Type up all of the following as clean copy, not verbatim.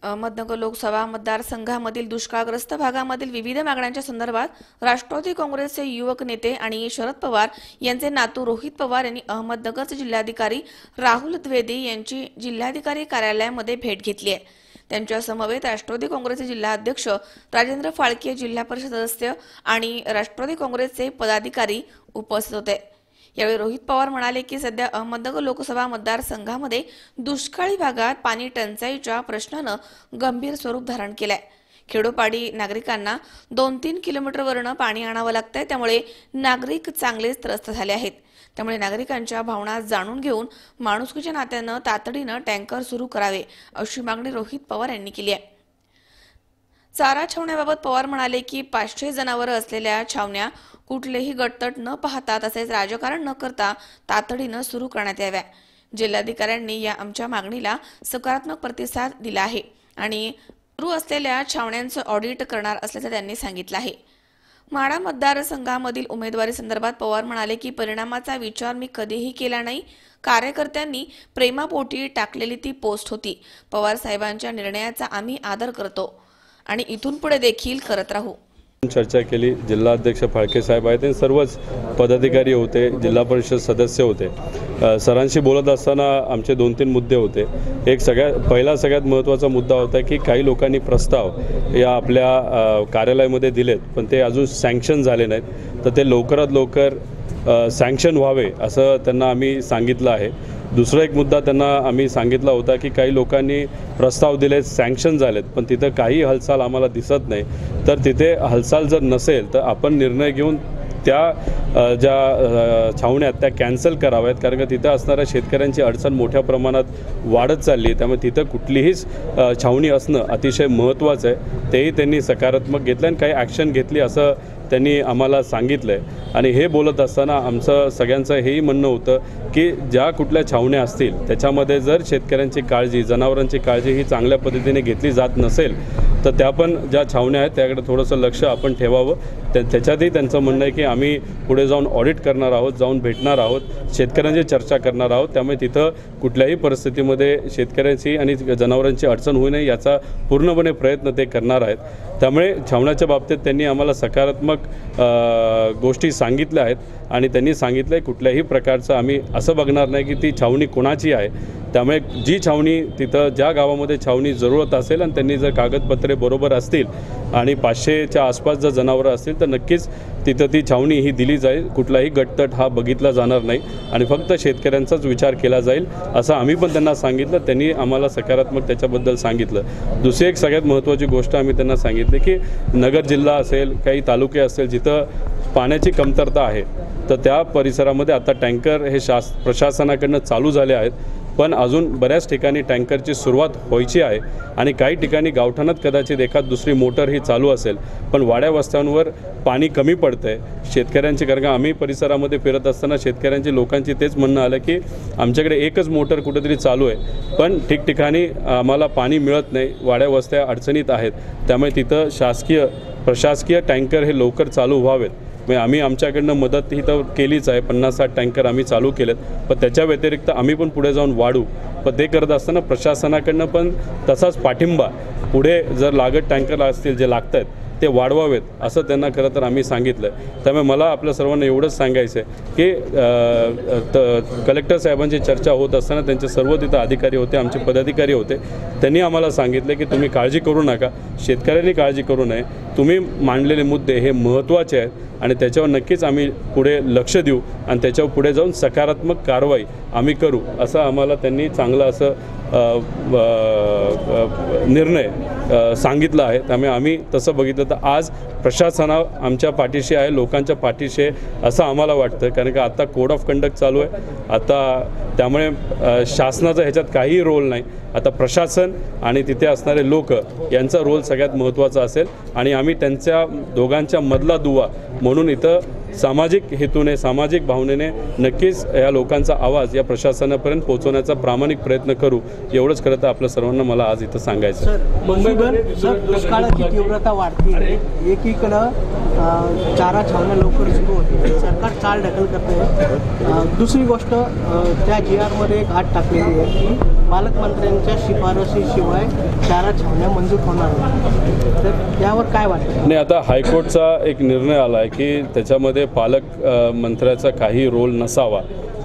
अहमदनगर लोकसभा मतदारसंघामधील दुष्काळग्रस्त भागामधील विविध मागण्यांच्या संदर्भात राष्ट्रवादी काँग्रेसचे युवक नेते आणि शरद पवार यांचे नातू रोहित पवार यांनी अहमदनगरचे जिल्हाधिकारी राहुल द्विवेदी यांची जिल्हाधिकारी कार्यालयामध्ये भेट घेतली आहे। त्यांच्या समवेत राष्ट्रवादी काँग्रेसचे जिल्हाध्यक्ष राजेंद्र फाळके, जिल्हा परिषद सदस्य आणि राष्ट्रवादी काँग्रेसचे पदाधिकारी उपस्थित होते। यावेळी रोहित पवार म्हणाले की सध्या अहमदनगर लोकसभा मतदारसंघामध्ये दुष्काळी भागात पाणी टंचाईच्या प्रश्नानं गंभीर स्वरूप धारण केलंय। खेडोपाडी नागरिकांना 2-3 किलोमीटरवरून पाणी आणावं लागतंय, त्यामुळे नागरिक चांगलेच त्रस्त झाले आहेत। त्यामुळे नागरिकांच्या भावना जाणून घेऊन माणुसकीच्या नात्यानं तातडीनं टँकर सुरू करावे अशी मागणी रोहित पवार यांनी केली आहे। चारा छावण्याबाबत पवार म्हणाले की 500 जनावरं असलेल्या छावण्या कुठलेही गटतट न पाहता तसेच राजकारण न करता तातडीनं सुरू करण्यात याव्या। जिल्हाधिकाऱ्यांनी या आमच्या मागणीला सकारात्मक प्रतिसाद दिला आहे आणि सुरू असलेल्या छावण्यांचं ऑडिट करणार असल्याचं त्यांनी सांगितलं आहे। माढा मतदारसंघामधील उमेदवारी संदर्भात पवार म्हणाले की परिणामाचा विचार मी कधीही केला नाही। कार्यकर्त्यांनी प्रेमापोटी टाकलेली ती पोस्ट होती। पवार साहेबांच्या निर्णयाचा आम्ही आदर करतो आणि इथून पुढे देखील करत राहू। चर्चा केली। जिल्हाध्यक्ष फाळके साहेब आहेत, सर्वच पदाधिकारी होते, जिल्हा परिषद सदस्य होते। सरांशी बोलत असताना आमचे 2-3 मुद्दे होते। एक सगळ्यात महत्त्वाचा मुद्दा होता की काही लोकांनी प्रस्ताव या आपल्या कार्यालयामध्ये दिलेत, पण ते अजून सँक्शन झाले नाहीत, तर ते लवकरात लवकर सँक्शन व्हावे असं त्यांना आम्ही सांगितलं आहे। दुसरा एक मुद्दा त्यांना आम्ही सांगितला होता की काही लोकांनी प्रस्ताव दिले, सँक्शन झालेत, पण तिथं काही हालचाल आम्हाला दिसत नाही, तर तिथे हालचाल जर नसेल तर आपण निर्णय घेऊन त्या ज्या छावण्या त्या कॅन्सल कराव्यात, कारण का तिथं असणाऱ्या शेतकऱ्यांची अडचण मोठ्या प्रमाणात वाढत चालली आहे। त्यामुळे तिथं कुठलीही छावणी असणं अतिशय महत्त्वाचं आहे। तेही त्यांनी सकारात्मक घेतलं आणि काही ॲक्शन घेतली असं त्यांनी आम्हाला सांगितलं आहे। आणि हे बोलत असताना आमचं सगळ्यांचं हेही म्हणणं होतं की ज्या कुठल्या छावण्या असतील त्याच्यामध्ये जर शेतकऱ्यांची काळजी, जनावरांची काळजी ही चांगल्या पद्धतीने घेतली जात नसेल तर त्या पण ज्या छावण्या आहेत त्याकडे थोडंसं लक्ष आपण ठेवावं। त्याच्यातही त्यांचं म्हणणं आहे की आम्ही पुढे जाऊन ऑडिट करणार आहोत, जाऊन भेटणार आहोत, शेतकऱ्यांची चर्चा करणार आहोत। त्यामुळे तिथं कुठल्याही परिस्थितीमध्ये शेतकऱ्यांची आणि जनावरांची अडचण होऊ नये याचा पूर्णपणे प्रयत्न ते करणार आहेत। त्यामुळे छावण्याच्या बाबतीत त्यांनी आम्हाला सकारात्मक गोष्टी सांगितल्या आहेत आणि त्यांनी सांगितलं आहे कुठल्याही प्रकारचं आम्ही असं बघणार नाही की ती छावणी कोणाची आहे। त्यामुळे जी छावणी तिथं ज्या गावामध्ये छावणी जरूरत असेल आणि त्यांनी जर कागदपत्रे बरोबर असतील आणि 500च्या आसपास जर जनावरं असतील तर नक्कीच तिथं ती छावणी ही दिली जाईल। कुठलाही गटतट हा बघितला जाणार नाही आणि फक्त शेतकऱ्यांचाच विचार केला जाईल असं आम्ही पण त्यांना सांगितलं। त्यांनी आम्हाला सकारात्मक त्याच्याबद्दल सांगितलं। दुसरी एक सगळ्यात महत्त्वाची गोष्ट आम्ही त्यांना सांगितली की नगर जिल्हा असेल, काही तालुके असेल जिथं पाण्याची कमतरता आहे, तर त्या परिसरामध्ये आता टँकर हे प्रशासनाकडनं चालू झाले आहेत, पण अजून बऱ्याच ठिकाणी टँकरची सुरुवात व्हायची आहे आणि काही ठिकाणी गावठाणात कदाचित एखाद दुसरी मोटर ही चालू असेल, पण वाड्या वस्त्यांवर पाणी कमी पडतं आहे शेतकऱ्यांची। कारण का आम्ही परिसरामध्ये फिरत असताना शेतकऱ्यांची लोकांची तेच म्हणणं आलं की आमच्याकडे एकच मोटर कुठेतरी चालू आहे, पण ठिकठिकाणी आम्हाला पाणी मिळत नाही, वाड्या वस्त्या अडचणीत आहेत। त्यामुळे तिथं प्रशासकीय टँकर हे लवकर चालू व्हावेत। म्हणजे आम्ही आमच्याकडनं मदत ही तर केलीच आहे, 50-60 टँकर आम्ही चालू केलेत, पण त्याच्या व्यतिरिक्त आम्ही पण पुढे जाऊन वाढू। पण ते करत असताना प्रशासनाकडनं पण तसाच पाठिंबा, पुढे जर लागत टँकर असतील जे लागत आहेत ते वाढवावेत असं त्यांना खरं तर आम्ही सांगितलं। त्यामुळे मला आपल्या सर्वांना एवढंच सांगायचं आहे की कलेक्टर साहेबांची चर्चा होत असताना त्यांचे सर्व तिथं अधिकारी होते, आमचे पदाधिकारी होते, त्यांनी आम्हाला सांगितले की तुम्ही काळजी करू नका, शेतकऱ्यांनी काळजी करू नये, तुम्ही मांडलेले मुद्दे हे महत्त्वाचे आहेत आणि त्याच्यावर नक्कीच आम्ही पुढे लक्ष देऊ आणि त्याच्यावर पुढे जाऊन सकारात्मक कारवाई आम्ही करू असं आम्हाला त्यांनी चांगलं असं निर्णय सांगितला आहे। त्यामुळे आम्ही तसं बघितलं तर आज प्रशासन आमच्या पाठीशी आहे, लोकांच्या पाठीशी आहे असं आम्हाला वाटतं। कारण का आता कोड ऑफ कंडक्ट चालू आहे आता, त्यामुळे शासनाचा ह्याच्यात काहीही रोल नाही। आता प्रशासन आणि तिथे असणारे लोक यांचा रोल सगळ्यात महत्त्वाचा असेल आणि आम्ही त्यांच्या दोघांच्या मधला दुवा म्हणून इथं सामाजिक हेतूने, सामाजिक भावनेने नक्कीच या लोकांचा आवाज या प्रशासनापर्यंत पोहोचवण्याचा प्रामाणिक प्रयत्न करू, एवढंच खरं तर आपल्या सर्वांना मला आज इथं सांगायचं आहे। मुंबईवर दुष्काळाची तीव्रता वाढते, एकीकडं चारा छावण्या लवकर सुरू होते, सरकार चाल ढकल करते। दुसरी गोष्ट त्या GR मध्ये एक अट टाकलेली आहे की पालकमंत्र्यांच्या शिफारशीशिवाय चारा छावण्या मंजूर होणार नाही. तर यावर काय वाटतं? नाही, आता हायकोर्टचा एक निर्णय आला आहे की त्याच्यामध्ये मंत्र्याचा काही रोल नसावा,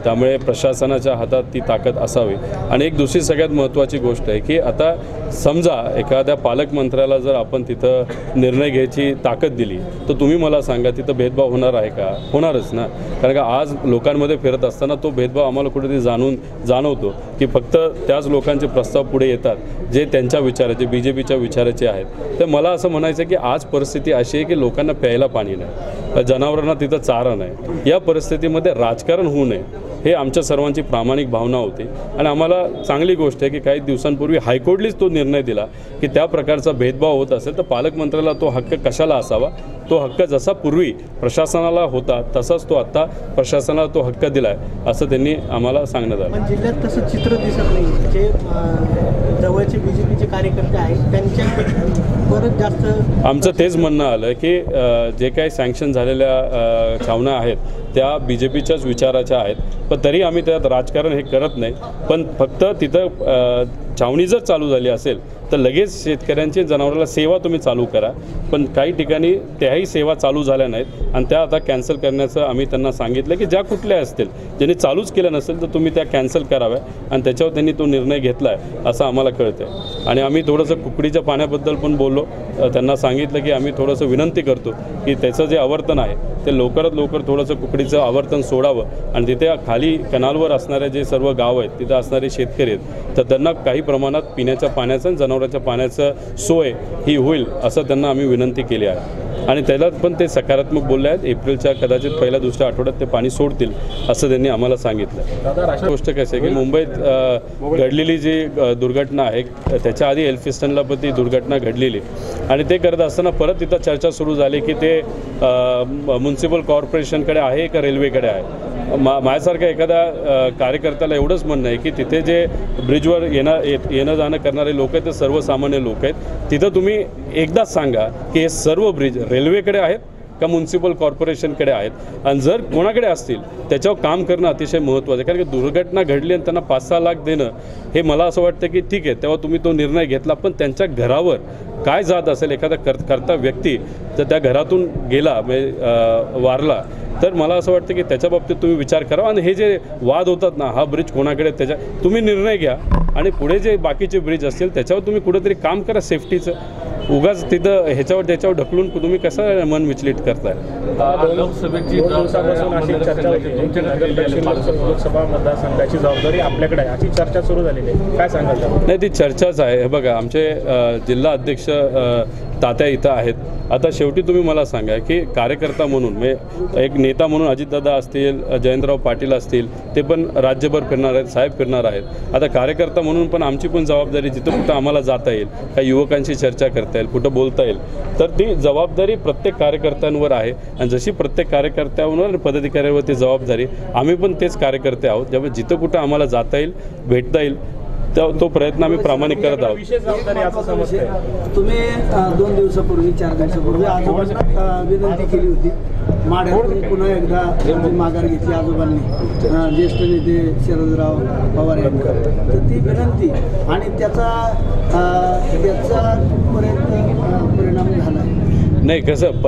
त्यामुळे प्रशासनाच्या हातात ती ताकद असावी. आणि एक दुसरी सगळ्यात महत्त्वाची गोष्ट आहे की आता समजा एखाद्या पालकमंत्र्याला जर आपण तिथं निर्णय घ्यायची ताकद दिली तर तुम्ही मला सांगा तिथं भेदभाव होणार आहे का? होणारच ना. कारण का आज लोकांमध्ये फिरत असताना तो भेदभाव आम्हाला कुठेतरी जाणवतो की फक्त त्याच लोकांचे प्रस्ताव पुढे येतात जे त्यांच्या विचाराचे, BJPच्या विचाराचे आहेत. तर मला असं म्हणायचं की आज परिस्थिती अशी आहे की लोकांना प्यायला पाणी नाही, जनावरांना तिथं चारा नाही. या परिस्थितीमध्ये राजकारण होऊ नये हे आमच्या सर्वांची प्रामाणिक भावना होती. आणि आम्हाला चांगली गोष्ट आहे की काही दिवसांपूर्वी हायकोर्टलीच तो निर्णय दिला की त्या प्रकारचा भेदभाव होत असेल तर पालकमंत्र्याला तो हक्क कशाला असावा. तो हक्क जसा पूर्वी प्रशासनाला होता तसाच तो आत्ता प्रशासनाला तो हक्क दिला आहे असं त्यांनी आम्हाला सांगण्यात आलं. पण जिल्ह्यात तसं चित्र दिसत नाही. जे जवळचे BJPचे कार्यकर्ते आहेत त्यांच्या बरंच जास्त आमचं तेच म्हणणं आलं की जे काही सँक्शन झालेल्या छावण्या आहेत त्या BJPच्याच विचाराच्या आहेत, पण तरी आम्ही त्यात राजकारण हे करत नाही. पण फक्त तिथं छावणी जर चालू झाली असेल तर लगेच शेतकऱ्यांची जनावराला सेवा तुम्ही चालू करा. पण काही ठिकाणी त्याही सेवा चालू झाल्या नाहीत आणि त्या आता कॅन्सल करण्याचं आम्ही त्यांना सांगितलं की ज्या कुठल्या असतील ज्यांनी चालूच केलं नसेल तर तुम्ही त्या कॅन्सल कराव्या. आणि त्याच्यावर त्यांनी तो निर्णय घेतला आहे असं आम्हाला कळतं आहे. आणि आम्ही थोडंसं कुकडीच्या पाण्याबद्दल पण बोललो. त्यांना सांगितलं की आम्ही थोडंसं विनंती करतो की त्याचं जे आवर्तन आहे ते लवकरात लवकर थोडंसं कुकडीचं आवर्तन सोडावं आणि तिथे खाली कनालवर असणारे जे सर्व गाव आहेत तिथं असणारे शेतकरी आहेत तर त्यांना काही प्रमाणात पिण्याच्या पाण्याचं आणि जनावरांच्या पाण्याचं सोय ही होईल असं त्यांना आम्ही विनंती केली आहे. आणि त्याला पण ते सकारात्मक बोलले आहेत. एप्रिलच्या कदाचित पहिल्या दुसऱ्या आठवड्यात ते पाणी सोडतील असं त्यांनी आम्हाला सांगितलं. गोष्ट कशी आहे की मुंबईत घडलेली जी दुर्घटना आहे त्याच्या आधी एल्फिस्टनला पण ती दुर्घटना घडलेली आणि ते करत असताना परत तिथं चर्चा सुरू झाली की ते म्युन्सिपल कॉर्पोरेशनकडे आहे का रेल्वेकडे आहे. माझ्यासारख्या एखाद्या कार्यकर्त्याला एवढंच म्हणणं आहे की तिथे जे ब्रिजवर येणं जाणं करणारे लोक आहेत ते सर्वसामान्य लोक आहेत. तिथं तुम्ही एकदाच सांगा की हे सर्व ब्रिज रेल्वेकडे आहेत का म्युन्सिपल कॉर्पोरेशनकडे आहेत. आणि जर कोणाकडे असतील त्याच्यावर काम करणं अतिशय महत्त्वाचं आहे. कारण की दुर्घटना घडली आणि त्यांना 5-6 लाख देणं हे मला असं वाटतं की ठीक आहे तेव्हा तुम्ही तो निर्णय घेतला. पण त्यांच्या घरावर काय जात असेल एखादा करता व्यक्ती जर त्या घरातून गेला वारला तर मला असं वाटतं की त्याच्या बाबतीत तुम्ही विचार करा. आणि हे जे वाद होतात ना हा ब्रिज कोणाकडे त्याच्या तुम्ही निर्णय घ्या आणि पुढे जे बाकीचे ब्रिज असतील त्याच्यावर तुम्ही कुठेतरी काम करा सेफ्टीचं. उगाच तिथं ह्याच्यावर त्याच्यावर ढकलून तुम्ही कसं मन विचलित करताय. लोकसभेची 2 दिवसापासून अशी चर्चा होती तुमच्या लोकसभा मतदारसंघाची जबाबदारी आपल्याकडे आहे अशी चर्चा सुरू झालेली आहे. काय सांगाल? नाही, ती चर्चाच आहे. हे बघा आमचे जिल्हा अध्यक्ष तात्या इथं आहेत. आता शेवटी तुम्ही मला सांगा की कार्यकर्ता म्हणून एक नेता म्हणून अजितदादा असतील, जयंतराव पाटील असतील ते पण राज्यभर फिरणार आहेत, साहेब फिरणार आहेत. आता कार्यकर्ता म्हणून पण आमची पण जबाबदारी जिथं कुठं आम्हाला जाता येईल, काही युवकांशी चर्चा करता येईल, कुठं बोलता येईल तर ती जबाबदारी प्रत्येक कार्यकर्त्यांवर आहे. आणि जशी प्रत्येक कार्यकर्त्यांवर आणि पदाधिकाऱ्यांवर ती जबाबदारी आम्ही पण तेच कार्यकर्ते आहोत. त्यामुळे जिथं कुठं आम्हाला जाता येईल, भेटता येईल तो प्रयत्न आम्ही प्रामाणिक करत आहोत. विशेष जबाबदारी असं समजतंय. तुम्ही 2 दिवसापूर्वी 4 दिवसापूर्वी आजोबांना विनंती केली होती माढ्यातून पुन्हा एकदा माघार घेतली आजोबांनी ज्येष्ठ नेते शरदराव पवार यांनी. तर ती विनंती आणि त्याचा परिणाम झाला नाही. कसं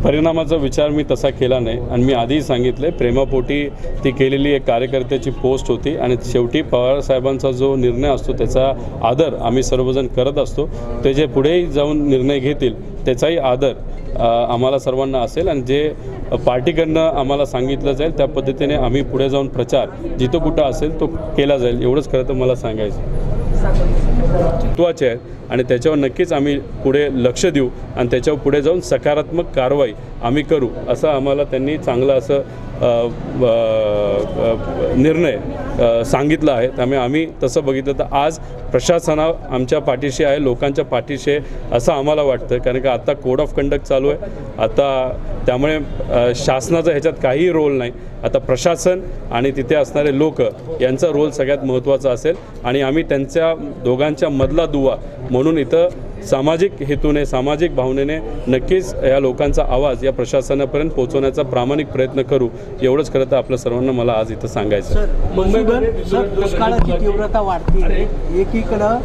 परिणामाचा विचार मी तसा केला नाही. आणि मी आधीही सांगितलं प्रेमापोटी ती केलेली एक कार्यकर्त्याची पोस्ट होती. आणि शेवटी पवारसाहेबांचा जो निर्णय असतो त्याचा आदर आम्ही सर्वजण करत असतो. ते जे पुढेही जाऊन निर्णय घेतील त्याचाही आदर आम्हाला सर्वांना असेल. आणि जे पार्टीकडनं आम्हाला सांगितलं जाईल त्या पद्धतीने आम्ही पुढे जाऊन प्रचार जिथं कुठं असेल तो केला जाईल. एवढंच खरं तर मला सांगायचं महत्त्वाचे आहे. आणि त्याच्यावर नक्कीच आम्ही पुढे लक्ष देऊ आणि त्याच्यावर पुढे जाऊन सकारात्मक कारवाई आम्ही करू असं आम्हाला त्यांनी चांगलं असं निर्णय सांगितला आहे. त्यामुळे आम्ही तसं बघितलं तर आज प्रशासना आमच्या पाठीशी आहे, लोकांच्या पाठीशी आहे असं आम्हाला वाटतं. कारण की आता कोड ऑफ कंडक्ट चालू आहे आता, त्यामुळे शासनाचा ह्याच्यात काहीही रोल नाही. आता प्रशासन आणि तिथे असणारे लोक यांचा रोल सगळ्यात महत्त्वाचा असेल. आणि आम्ही त्यांच्या दोघांच्या मधला दुवा म्हणून म्हणून इथं सामाजिक हेतूने सामाजिक भावनेने नक्कीच या लोकांचा आवाज या प्रशासनापर्यंत पोहोचवण्याचा प्रामाणिक प्रयत्न करू एवढंच खरं तर आपल्या सर्वांना मला आज इथं सांगायचं आहे. सर मुंबईमध्ये सर दुष्काळाची तीव्रता वाढते. एकीकडं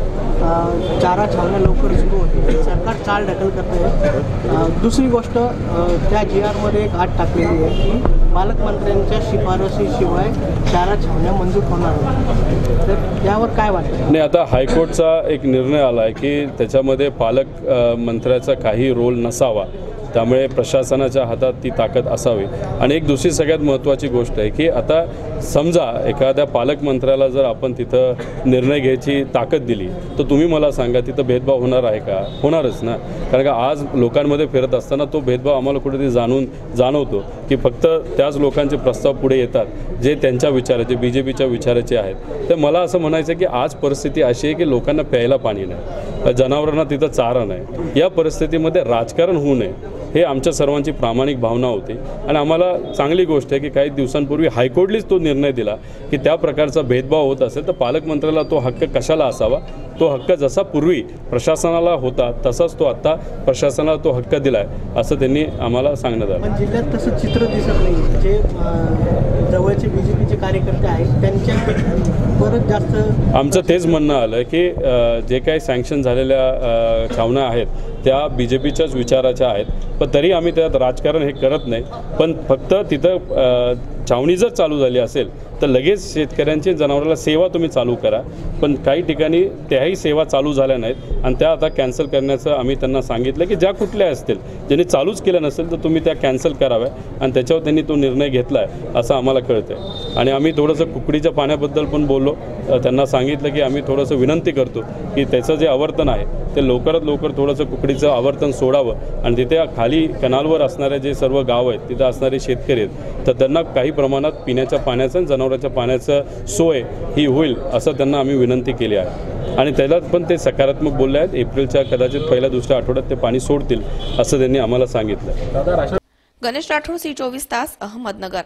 चारा छावण्या लवकर सुरू होते, सरकार चाल ढकल करते. दुसरी गोष्ट त्या GR मध्ये एक अट टाकलेली आहे की पालकमंत्र्यांच्या शिफारशीशिवाय चारा छावण्या मंजूर होणार नाही. तर यावर काय वाटतं? नाही, आता हायकोर्टचा एक निर्णय आला आहे की त्याच्यामध्ये पालक मंत्र्याचा काही रोल नसावा, त्यामुळे प्रशासनाच्या हातात ती ताकद असावी. आणि एक दुसरी सगळ्यात महत्त्वाची गोष्ट आहे की आता समजा एखाद्या पालकमंत्र्याला जर आपण तिथं निर्णय घ्यायची ताकद दिली तर तुम्ही मला सांगा तिथं भेदभाव होणार आहे का? होणारच ना. कारण का आज लोकांमध्ये फिरत असताना तो भेदभाव आम्हाला कुठेतरी जाणवतो की फक्त त्याच लोकांचे प्रस्ताव पुढे येतात जे त्यांच्या विचाराचे BJPच्या विचाराचे आहेत. तर मला असं म्हणायचं की आज परिस्थिती अशी आहे की लोकांना प्यायला पाणी नाही, जनावरांना तिथं चारा नाही. या परिस्थितीमध्ये राजकारण होऊ नये हे आमच्या सर्वांची प्रामाणिक भावना होती. आणि आम्हाला चांगली गोष्ट आहे की काही दिवसांपूर्वी हायकोर्टलीच तो निर्णय दिला की त्या प्रकारचा भेदभाव होत असेल तर पालकमंत्र्याला तो हक्क कशाला असावा. तो हक्क जसा पूर्वी प्रशासनाला होता तसाच तो आत्ता प्रशासनाला तो हक्क दिला आहे असं त्यांनी आम्हाला सांगण्यात आलं. पण जिल्ह्यात तसं चित्र दिसत नाही. जे जवळचे BJPचे कार्यकर्ते आहेत त्यांच्या बरंच जास्त आमचं तेच म्हणणं आलं की जे काही सँक्शन झालेल्या छावण्या आहेत त्या BJPच्याच विचाराच्या आहेत, पण तरी आम्ही त्यात राजकारण हे करत नाही. पण फक्त तिथं छावणी जर चालू झाली असेल तर लगेच शेतकऱ्यांची जनावराला सेवा तुम्ही चालू करा. पण काही ठिकाणी त्याही सेवा चालू झाल्या नाहीत आणि त्या आता कॅन्सल करण्याचं आम्ही त्यांना सांगितलं की ज्या कुठल्या असतील ज्यांनी चालूच केलं नसेल तर तुम्ही त्या कॅन्सल कराव्या. आणि त्याच्यावर त्यांनी तो निर्णय घेतला आहे असं आम्हाला कळतं आहे. आणि आम्ही थोडंसं कुकडीच्या पाण्याबद्दल पण बोललो. त्यांना सांगितलं की आम्ही थोडंसं विनंती करतो की त्याचं जे आवर्तन आहे ते लवकरात लवकर थोडंसं कुकडीचं आवर्तन सोडावं. आणि तिथे खाली कनालवर असणारे जे सर्व गाव आहेत तिथं असणारे शेतकरी आहेत तर त्यांना काही प्रमाणात पिण्याच्या पाण्याचं आणि जनावरांच्या पाण्याचं सोय ही होईल असं त्यांना आम्ही विनंती केली आहे. आणि त्याला पण ते सकारात्मक बोलले आहेत. एप्रिलच्या कदाचित पहिल्या दुसऱ्या आठवड्यात ते पाणी सोडतील असं त्यांनी आम्हाला सांगितलं. गणेश राठोड, C24 तास, अहमदनगर.